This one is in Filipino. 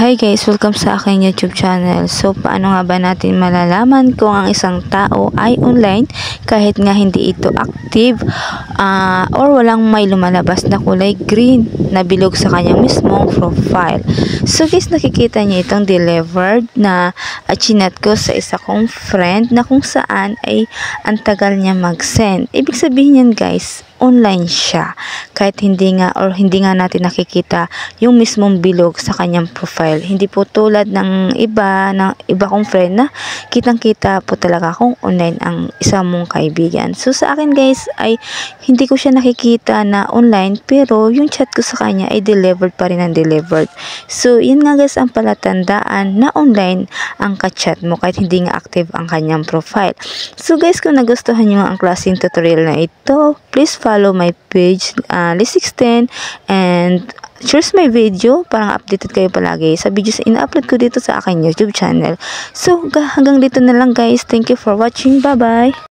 Hi guys, welcome sa aking YouTube channel. So, paano nga ba natin malalaman kung ang isang tao ay online kahit nga hindi ito active or walang may lumalabas na kulay green na bilog sa kanyang mismong profile. So guys, nakikita niyo itong delivered na chinat ko sa isa kong friend na kung saan ay ang tagal niya mag-send. Ibig sabihin yan guys, online siya kahit hindi nga natin nakikita yung mismong bilog sa kanyang profile. Hindi po tulad ng iba kong friend na kitang-kita po talaga kung online ang isa mong kaibigan. So sa akin guys ay hindi ko siya nakikita na online pero yung chat ko sa kanya ay delivered pa rin ang delivered. So yun nga guys ang palatandaan na online ang ka-chat mo kahit hindi nga active ang kanyang profile. So guys, kung nagustuhan nyo ang klaseng tutorial na ito, please follow my page Liz16 and share my video para updated kayo palagi sa videos na ina-upload ko dito sa aking YouTube channel. So hanggang dito na lang guys. Thank you for watching. Bye bye.